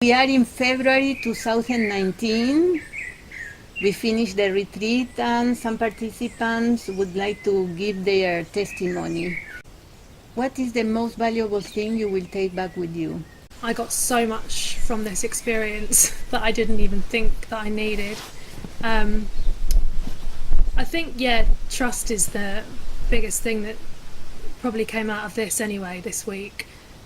We are in February 2019. We finished the retreat and some participants would like to give their testimony. What is the most valuable thing you will take back with you? I got so much from this experience that I didn't even think that I needed. I think, trust is the biggest thing that probably came out of this anyway this week.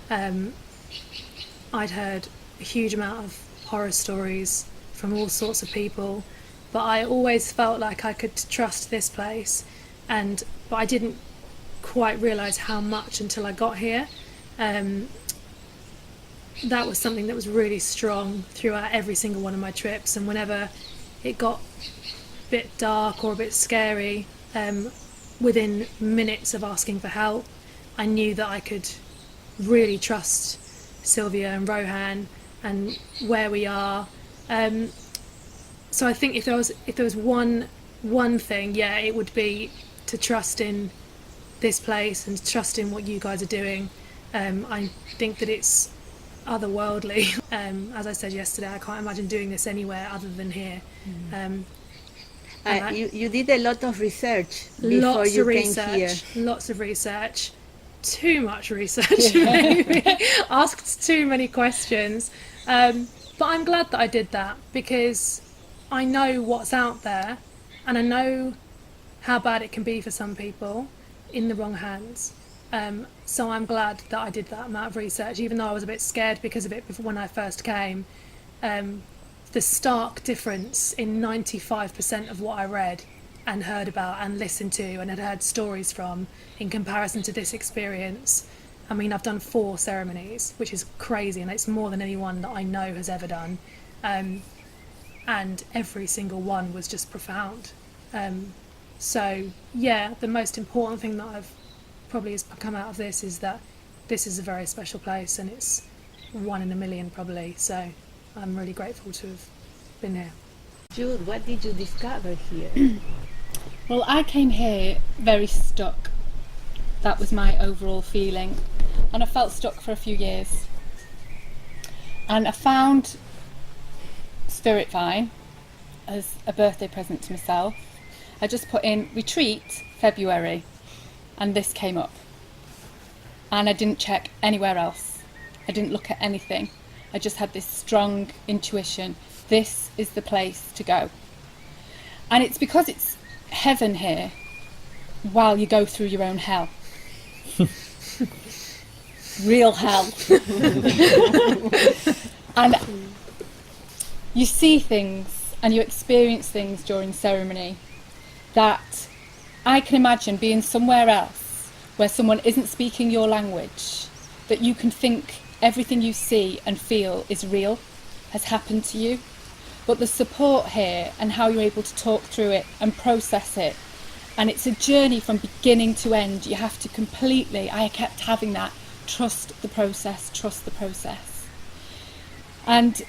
I'd heard a huge amount of horror stories from all sorts of people, but I always felt like I could trust this place, but I didn't quite realise how much until I got here. That was something that was really strong throughout every single one of my trips, and whenever it got a bit dark or a bit scary, within minutes of asking for help, I knew that I could really trust Sylvia and Rohan and where we are. So I think if there was one thing, it would be to trust in this place and trust in what you guys are doing. I think that it's otherworldly. As I said yesterday, I can't imagine doing this anywhere other than here. You did a lot of research before you came here. Lots of research. Too much research, maybe. Asked too many questions. But I'm glad that I did that, because I know what's out there and I know how bad it can be for some people in the wrong hands. So I'm glad that I did that amount of research, even though I was a bit scared because of it when I first came. The stark difference in 95% of what I read and heard about and listened to and had heard stories from in comparison to this experience. I mean, I've done 4 ceremonies, which is crazy, and it's more than anyone that I know has ever done. And every single one was just profound. So, the most important thing that I've probably has come out of this is that this is a very special place, and it's 1 in a million probably. So I'm really grateful to have been here. Jude, what did you discover here? Well, I came here very stuck. That was my overall feeling. And I felt stuck for a few years. And I found Spirit Vine as a birthday present to myself. I just put in retreat February, and this came up. And I didn't check anywhere else. I didn't look at anything. I just had this strong intuition. This is the place to go. And it's because it's heaven here while you go through your own hell. Real hell. And you see things and you experience things during ceremony that I can imagine being somewhere else where someone isn't speaking your language, that you can think everything you see and feel is real, has happened to you. But the support here and how you're able to talk through it and process it, and it's a journey from beginning to end. You have to completely, I kept having that, trust the process, trust the process. And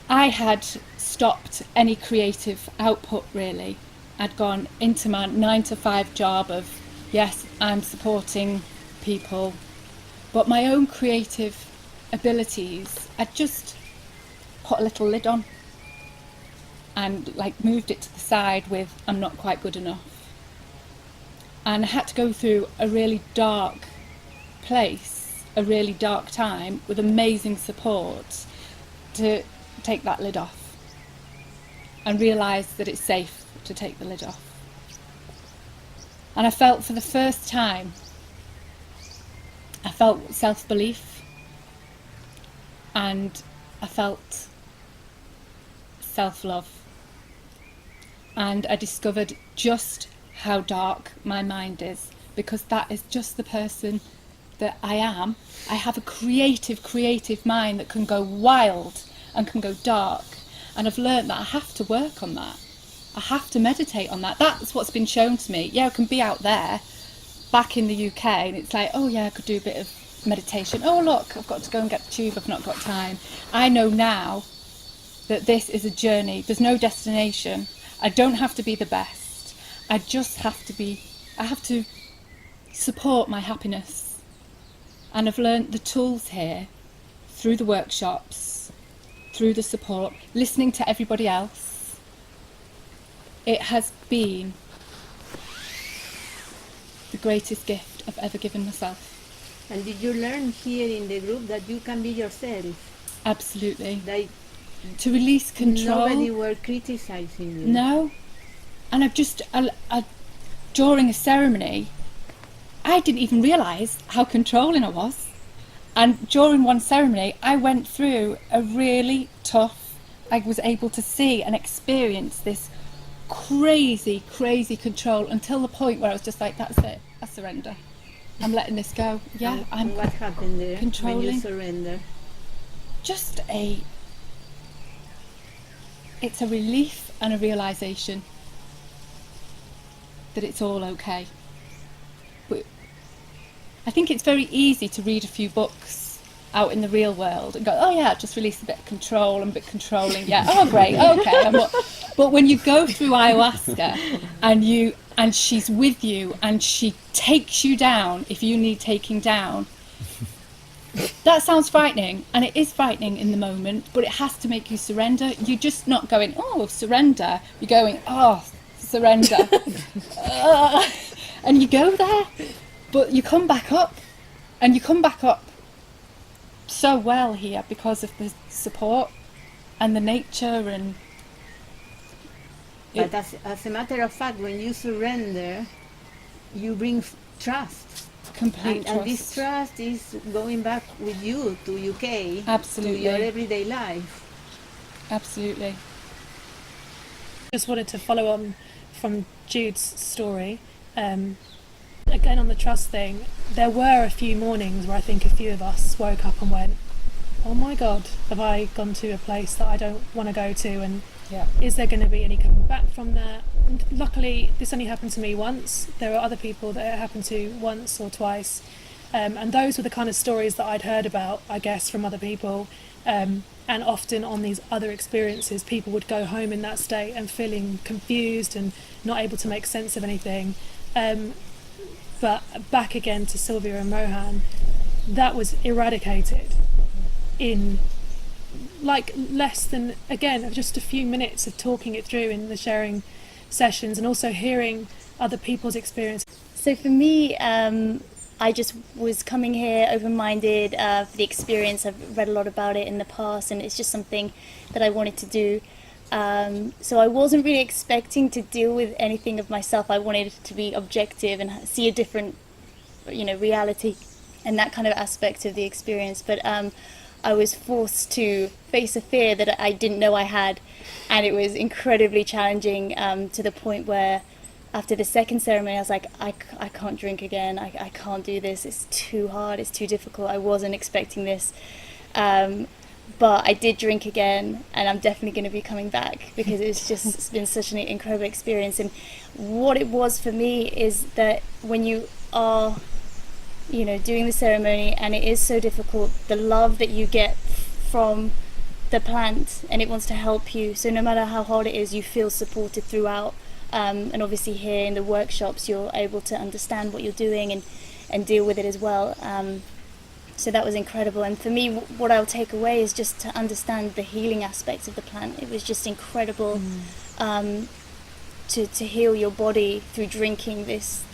I had stopped any creative output really. I'd gone into my 9-to-5 job of, yes, I'm supporting people, but my own creative abilities, I'd just put a little lid on and moved it to the side with, I'm not quite good enough. And I had to go through a really dark place, a really dark time with amazing support to take that lid off and realise that it's safe to take the lid off. And I felt for the first time, I felt self-belief, and I felt self-love, and I discovered just how dark my mind is, because that is just the person that I am. I have a creative mind that can go wild and can go dark, and I've learned that I have to work on that. I have to meditate on that. That's what's been shown to me. Yeah, I can be out there back in the UK and it's like, oh yeah, I could do a bit of meditation. Oh look, I've got to go and get the tube, I've not got time. I know now that this is a journey. There's no destination. I don't have to be the best. I just have to support my happiness. And I've learnt the tools here through the workshops, through the support, listening to everybody else, it has been the greatest gift I've ever given myself. And did you learn here in the group that you can be yourself? Absolutely. Like To release control. nobody were criticizing you. No. And during a ceremony, I didn't even realise how controlling I was. And during one ceremony, I went through a really tough, I was able to see and experience this crazy, crazy control until the point where I was just like, that's it, I surrender. I'm letting this go. Yeah, And what happened there when controlling. you surrender? It's a relief and a realisation that it's all okay. But I think it's very easy to read a few books out in the real world and go, oh yeah, just release a bit of control and a bit controlling, yeah, oh great, okay. But when you go through ayahuasca and she's with you and she takes you down if you need taking down, that sounds frightening, and it is frightening in the moment, but it has to make you surrender. You're just not going, oh, surrender. You're going, oh, surrender. And you go there, but you come back up, and you come back up so well here because of the support and the nature. And But as a matter of fact, when you surrender, you bring trust. complete And this trust is going back with you to UK, Absolutely. to your everyday life. Absolutely. Just wanted to follow on from Jude's story. Again, on the trust thing, there were a few mornings where I think a few of us woke up and went, oh my God, have I gone to a place that I don't want to go to? And Yeah. is there going to be any coming back from that? And luckily, this only happened to me once. There are other people that it happened to once or twice. And those were the kind of stories that I'd heard about, I guess, from other people. And often on these other experiences, people would go home in that state and feeling confused and not able to make sense of anything. But back again to Sylvia and Rohan, that was eradicated in like less than, again, just a few minutes of talking it through in the sharing sessions and also hearing other people's experience. So for me, I just was coming here open-minded for the experience. I've read a lot about it in the past, and it's just something that I wanted to do. So I wasn't really expecting to deal with anything of myself. I wanted it to be objective and see a different, reality and that kind of aspect of the experience. But I was forced to face a fear that I didn't know I had, and it was incredibly challenging to the point where after the second ceremony I was like, I can't drink again, I can't do this, it's too hard, it's too difficult, I wasn't expecting this. But I did drink again, and I'm definitely going to be coming back because it's been such an incredible experience. And what it was for me is that when you are doing the ceremony and it is so difficult, the love that you get from the plant, and it wants to help you, so no matter how hard it is, you feel supported throughout. And obviously here in the workshops you're able to understand what you're doing and deal with it as well. So that was incredible, and for me what I'll take away is just to understand the healing aspects of the plant. It was just incredible to heal your body through drinking this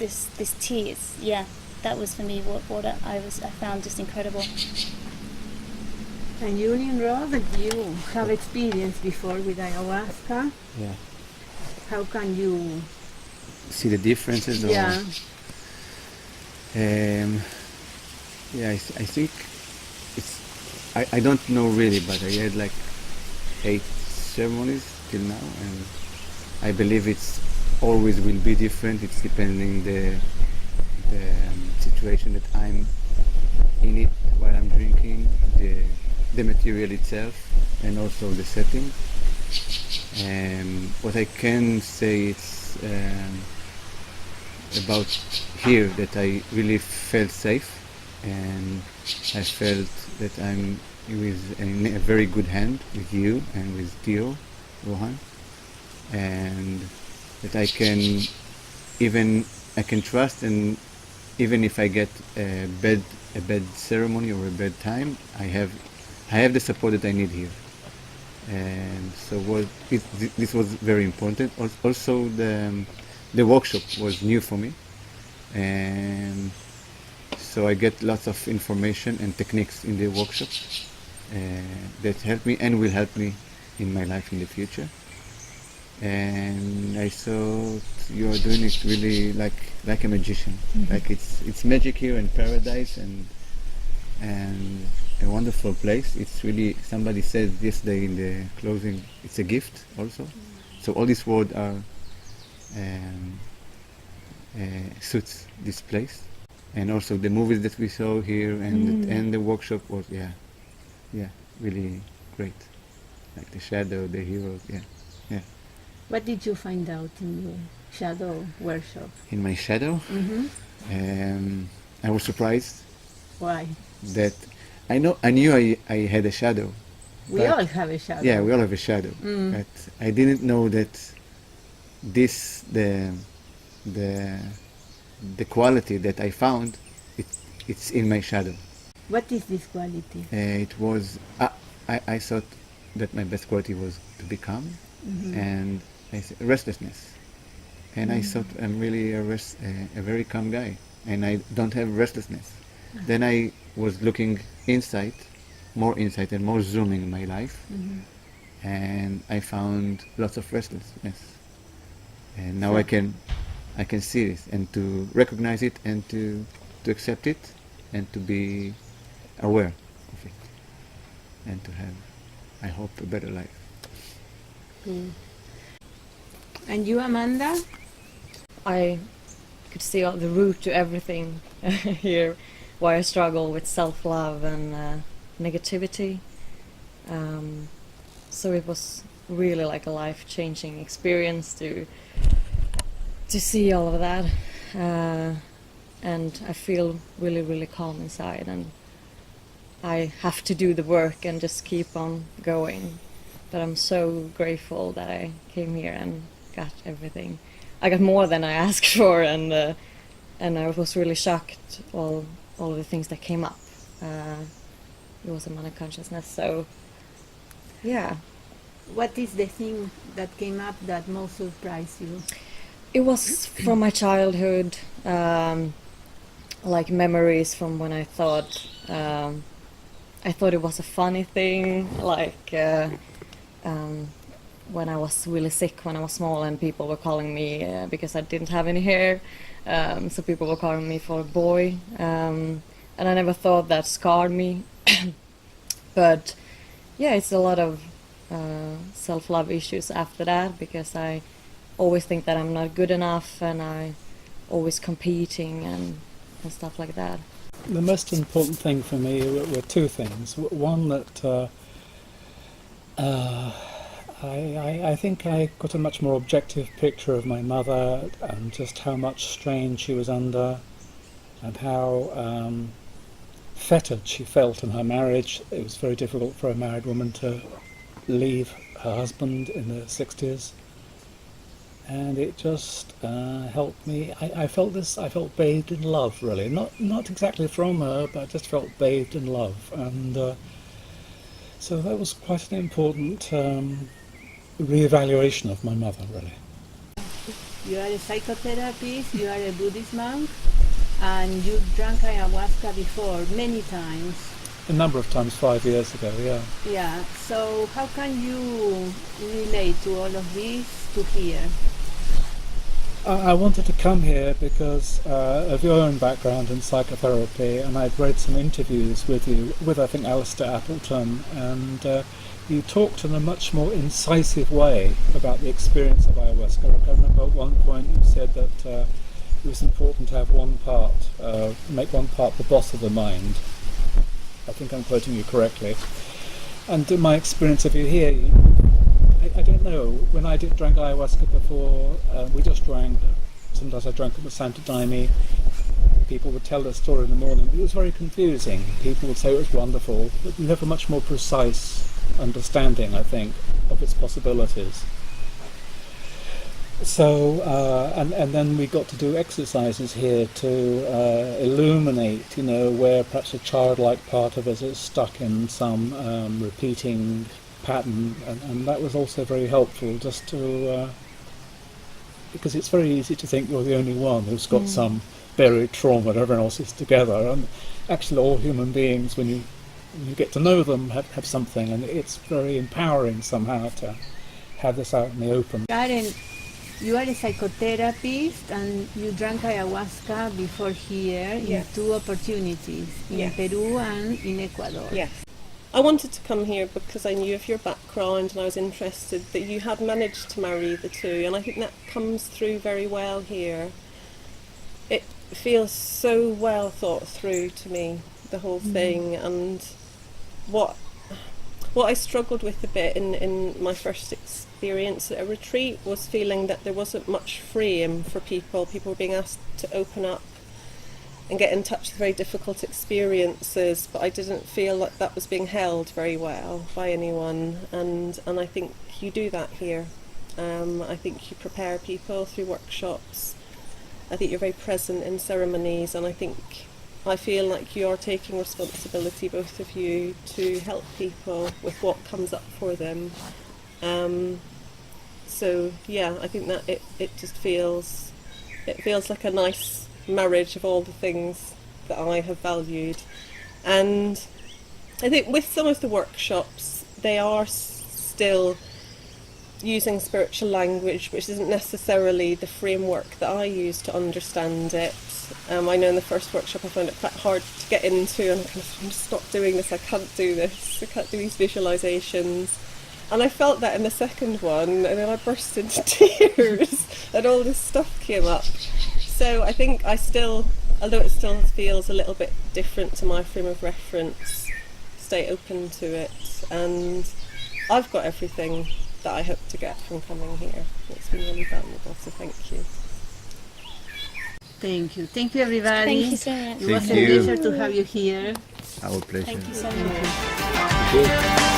tea. That was for me what I found just incredible. And you, Nimrod, you have experience before with ayahuasca. Yeah. How can you See the differences? Or, Yeah. Yeah, I think it's. I don't know really, but I had like 8 ceremonies till now, and I believe it's always will be different. It's depending the situation that I'm in it while I'm drinking, the material itself, and also the setting. What I can say it's about here that I really felt safe, and I felt that I'm in a very good hand with you and with Theo, Rohan, and that I can trust, and even if I get a bad ceremony or a bad time, I have I have the support that I need here. And so this was very important. Also, the workshop was new for me, and so I get lots of information and techniques in the workshop that help me and will help me in my life in the future. And I thought you are doing it really like a magician. Mm-hmm. Like it's magic here in paradise, and a wonderful place. It's really, somebody said yesterday in the closing, it's a gift also. Mm-hmm. So all these words are suits this place, and also the movies that we saw here, and the workshop was really great. Like the shadow, the heroes, yeah. What did you find out in your shadow workshop? In my shadow? Mm-hmm. I was surprised. Why? That I knew I had a shadow. We all have a shadow. Yeah, we all have a shadow. But I didn't know that the quality that I found, it's in my shadow. What is this quality? It was, I thought that my best quality was to be calm, and restlessness. And I thought I'm really a very calm guy, and I don't have restlessness. Then I was looking more insight and more zooming in my life, and I found lots of restlessness. And now I can see this, and to recognize it, and to accept it, and to be aware of it, and to have, I hope, a better life. And you, Amanda? I could see the root to everything here, why I struggle with self-love and negativity. So it was really like a life-changing experience to see all of that. And I feel really, really calm inside, and I have to do the work and just keep on going. But I'm so grateful that I came here and got everything. I got more than I asked for, and I was really shocked all of the things that came up. It was a matter of consciousness, so yeah. What is the thing that came up that most surprised you? It was from my childhood, like memories from when I thought it was a funny thing, like when I was really sick when I was small, and people were calling me because I didn't have any hair, so people were calling me for a boy, and I never thought that scarred me. But yeah, it's a lot of self-love issues after that, because I always think that I'm not good enough, and I always competing and stuff like that. The most important thing for me were two things. One, that I think I got a much more objective picture of my mother, and just how much strain she was under, and how fettered she felt in her marriage. It was very difficult for a married woman to leave her husband in the 60s. And it just helped me. I felt bathed in love, really. Not exactly from her, but I just felt bathed in love. And so that was quite an important re-evaluation of my mother, really. You are a psychotherapist, you are a Buddhist monk, and you drank ayahuasca before, many times. A number of times, 5 years ago, yeah. Yeah, so how can you relate to all of this to here? I wanted to come here because of your own background in psychotherapy, and I'd read some interviews with you, with I think Alistair Appleton, and you talked in a much more incisive way about the experience of ayahuasca. I remember at one point you said that it was important to have make one part the boss of the mind. I think I'm quoting you correctly. And in my experience of you here, I don't know, when I drank ayahuasca before, we just drank, sometimes I drank it with Santa Daime. People would tell their story in the morning. It was very confusing. People would say it was wonderful, but you have a much more precise understanding, I think, of its possibilities. So, and then we got to do exercises here to illuminate, where perhaps a childlike part of us is stuck in some repeating pattern, and that was also very helpful, just to because it's very easy to think you're the only one who's got some buried trauma and everyone else is together, and actually all human beings, when you get to know them, have something, and it's very empowering somehow to have this out in the open. Karen, you are a psychotherapist and you drank ayahuasca before here in 2 opportunities, in Peru and in Ecuador. Yes. I wanted to come here because I knew of your background and I was interested that you had managed to marry the two, and I think that comes through very well here. It feels so well thought through to me, the whole thing, and what I struggled with a bit in my first experience at a retreat was feeling that there wasn't much freedom for people. People were being asked to open up and get in touch with very difficult experiences, but I didn't feel like that was being held very well by anyone, and I think you do that here. I think you prepare people through workshops. I think you're very present in ceremonies, and I feel like you are taking responsibility, both of you, to help people with what comes up for them. So yeah, I think that it just feels like a nice marriage of all the things that I have valued. And I think with some of the workshops, they are still using spiritual language, which isn't necessarily the framework that I use to understand it. I know in the first workshop I found it quite hard to get into, and I'm just not doing this, I can't do this, I can't do these visualizations. And I felt that in the second one, and then I burst into tears and all this stuff came up. So I think although it still feels a little bit different to my frame of reference, stay open to it. And I've got everything that I hope to get from coming here. It's been really valuable, so thank you. Thank you. Thank you, everybody. Thank you so much. It was a Thank you. pleasure to have you here. Our pleasure. Thank you so much. Thank you.